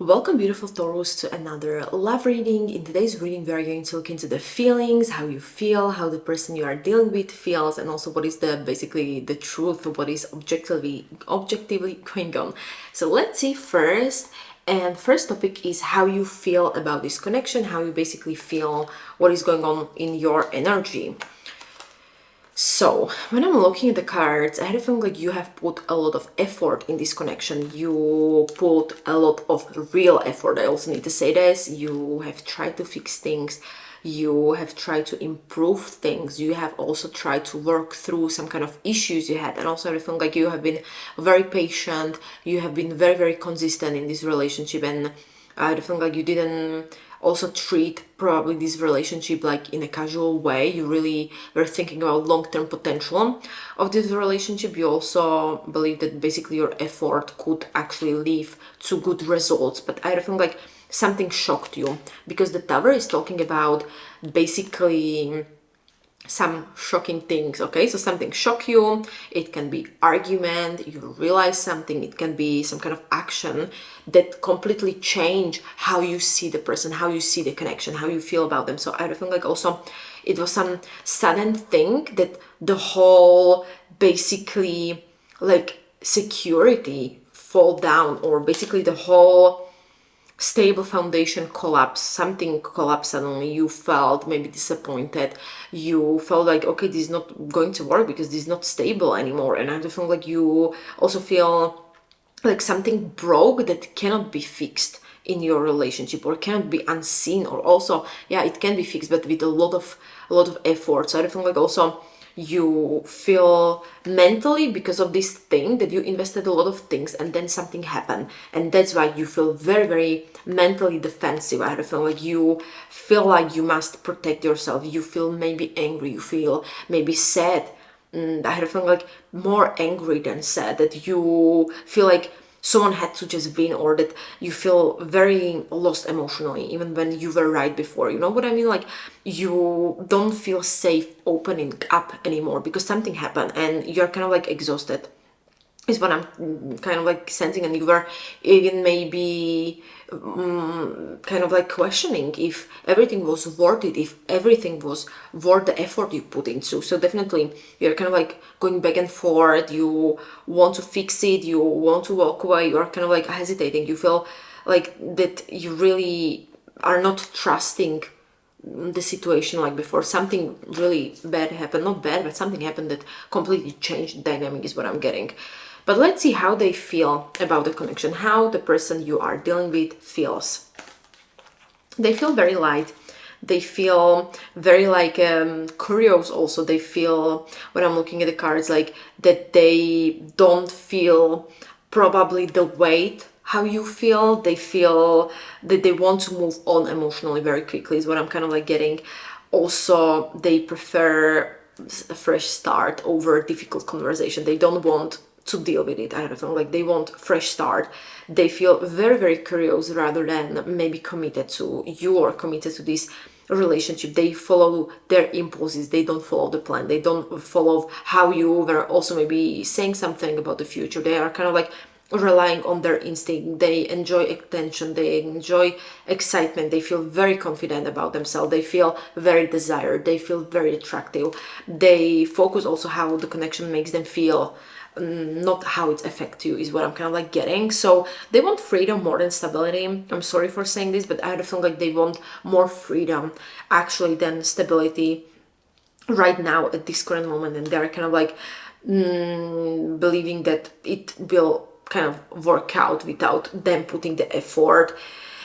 Welcome, beautiful Taurus, to another love reading. In today's reading, we are going to look into the feelings, how you feel, how the person you are dealing with feels, and also what is basically the truth, what is objectively going on. So let's see first. And first topic is how you feel about this connection, how you basically feel what is going on in your energy. So, when I'm looking at the cards, I had a feeling like you have put a lot of effort in this connection. You put a lot of real effort. I also need to say this. You have tried to fix things. You have tried to improve things. You have also tried to work through some kind of issues you had. And also I feel like you have been very patient. You have been very, very consistent in this relationship. And I feel like you didn't also treat probably this relationship like in a casual way. You really were thinking about long-term potential of this relationship. You also believe that basically your effort could actually lead to good results. But I feel like something shocked you, because the Tower is talking about basically some shocking things. Okay, so something shock you. It can be argument, you realize something, it can be some kind of action that completely change how you see the person, how you see the connection, how you feel about them. So I feel like also it was some sudden thing that the whole basically like security fall down, or basically the whole stable foundation collapse. Something collapsed suddenly. You felt maybe disappointed. You felt like, okay, this is not going to work because this is not stable anymore. And I feel like you also feel like something broke that cannot be fixed in your relationship, or cannot be unseen, or also, yeah, it can be fixed, but with a lot of effort. So I feel like also you feel mentally, because of this thing that you invested a lot of things and then something happened, and that's why you feel very, very mentally defensive. I feel like you feel like you must protect yourself. You feel maybe angry, you feel maybe sad. I had a feeling like more angry than sad, that you feel like someone had to just win, or that you feel very lost emotionally, even when you were right before. You know what I mean? Like you don't feel safe opening up anymore because something happened and you're kind of like exhausted, is what I'm kind of like sensing. And you were even maybe kind of like questioning if everything was worth it, if everything was worth the effort you put into. So definitely you're kind of like going back and forth. You want to fix it, you want to walk away, you're kind of like hesitating. You feel like that you really are not trusting the situation like before. Something really bad happened, not bad, but something happened that completely changed the dynamic, is what I'm getting. But let's see how they feel about the connection, how the person you are dealing with feels. They feel very light. They feel very like curious also. They feel, when I'm looking at the cards, like that they don't feel probably the weight how you feel. They feel that they want to move on emotionally very quickly, is what I'm kind of like getting. Also, they prefer a fresh start over difficult conversation. They don't want to deal with it. I don't know, like they want fresh start. They feel very, very curious rather than maybe committed to you or committed to this relationship. They follow their impulses. They don't follow the plan. They don't follow how you were also maybe saying something about the future. They are kind of like relying on their instinct. They enjoy attention, they enjoy excitement, they feel very confident about themselves, they feel very desired, they feel very attractive. They focus also how the connection makes them feel, not how it affects you, is what I'm kind of like getting. So they want freedom more than stability. I'm sorry for saying this, but I feel like they want more freedom actually than stability right now at this current moment. And they're kind of like believing that it will kind of work out without them putting the effort.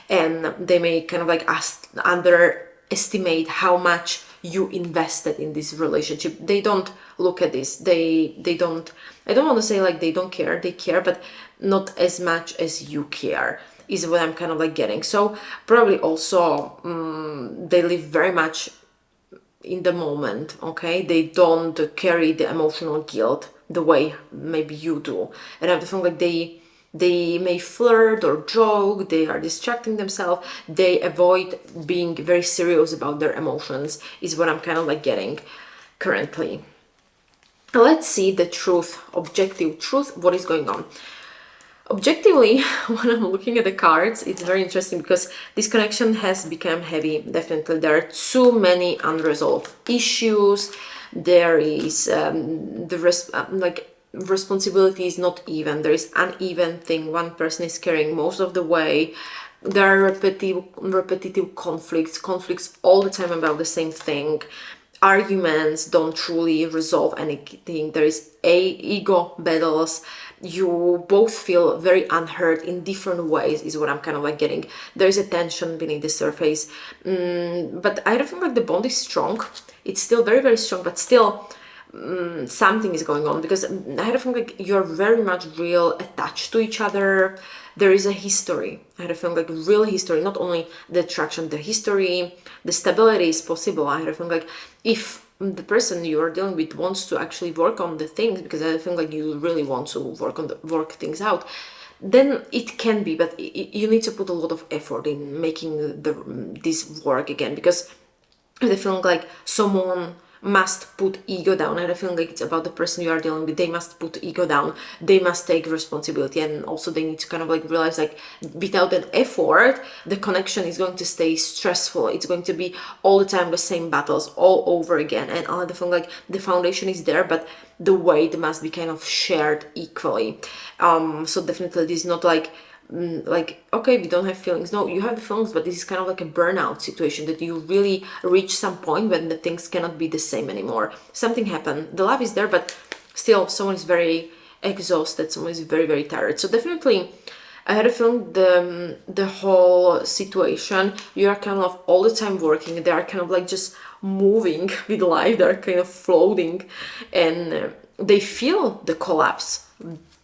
And they may kind of like underestimate how much you invested in this relationship. They don't look at this. They don't, I don't want to say like they don't care. They care, but not as much as you care, is what I'm kind of like getting. So probably also they live very much in the moment. Okay, they don't carry the emotional guilt the way maybe you do. And I feel like they may flirt or joke, they are distracting themselves, they avoid being very serious about their emotions, is what I'm kind of like getting currently. Let's see the truth, objective truth, what is going on. Objectively, when I'm looking at the cards, it's very interesting because this connection has become heavy. Definitely, there are too many unresolved issues. There is responsibility is not even. There is uneven thing. One person is carrying most of the way. There are repetitive conflicts all the time about the same thing. Arguments don't truly resolve anything. There is ego battles. You both feel very unheard in different ways, is what I'm kind of like getting. There is a tension beneath the surface, but I don't feel like the bond is strong. It's still very, very strong, but still something is going on, because I had a feeling like you're very much real attached to each other. There is a history. I had a feeling like real history, not only the attraction, the history, the stability is possible. I had a feeling like if the person you are dealing with wants to actually work on the things, because I feel like you really want to work things out, then it can be, but you need to put a lot of effort in making this work again, because I feel like someone must put ego down. I feel like it's about the person you are dealing with. They must put ego down. They must take responsibility, and also they need to kind of like realize like without an effort, the connection is going to stay stressful. It's going to be all the time the same battles all over again. And I feel like the foundation is there, but the weight must be kind of shared equally. So definitely this is not like, okay, we don't have feelings. No, you have the feelings, but this is kind of like a burnout situation, that you really reach some point when the things cannot be the same anymore. Something happened. The love is there, but still someone is very exhausted. Someone is very, very tired. So definitely I had a feeling the whole situation, you are kind of all the time working. They are kind of like just moving with life. They're kind of floating, and they feel the collapse.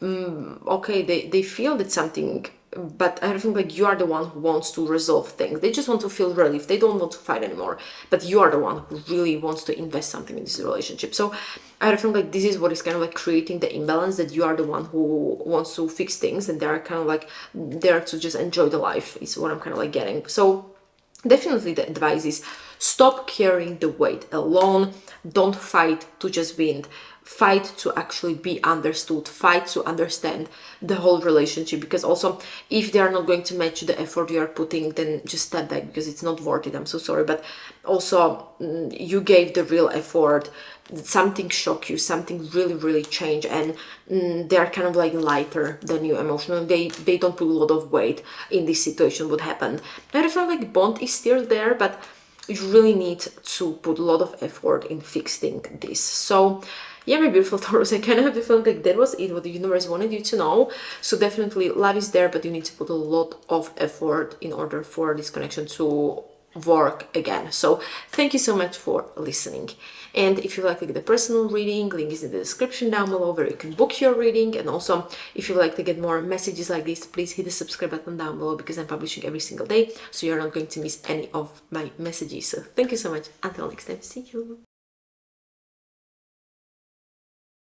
Okay, they feel that something, but I think like you are the one who wants to resolve things. They just want to feel relief. They don't want to fight anymore, but you are the one who really wants to invest something in this relationship. So I feel like this is what is kind of like creating the imbalance, that you are the one who wants to fix things, and they are kind of like there to just enjoy the life, is what I'm kind of like getting. So definitely the advice is stop carrying the weight alone. Don't fight to just win. Fight to actually be understood. Fight to understand the whole relationship, because also if they are not going to match the effort you are putting, then just step back, because it's not worth it. I'm so sorry, but also you gave the real effort. Something shocked you, something really, really changed, and they are kind of like lighter than you emotionally. They don't put a lot of weight in this situation. What happened? I feel like bond is still there, but you really need to put a lot of effort in fixing this. So yeah, my beautiful Taurus, I kind of have the feeling like that was it, what the universe wanted you to know. So definitely love is there, but you need to put a lot of effort in order for this connection to work again. So thank you so much for listening. And if you like the personal reading, link is in the description down below where you can book your reading. And also if you like to get more messages like this, please hit the subscribe button down below, because I'm publishing every single day, so you're not going to miss any of my messages. So thank you so much. Until next time, see you.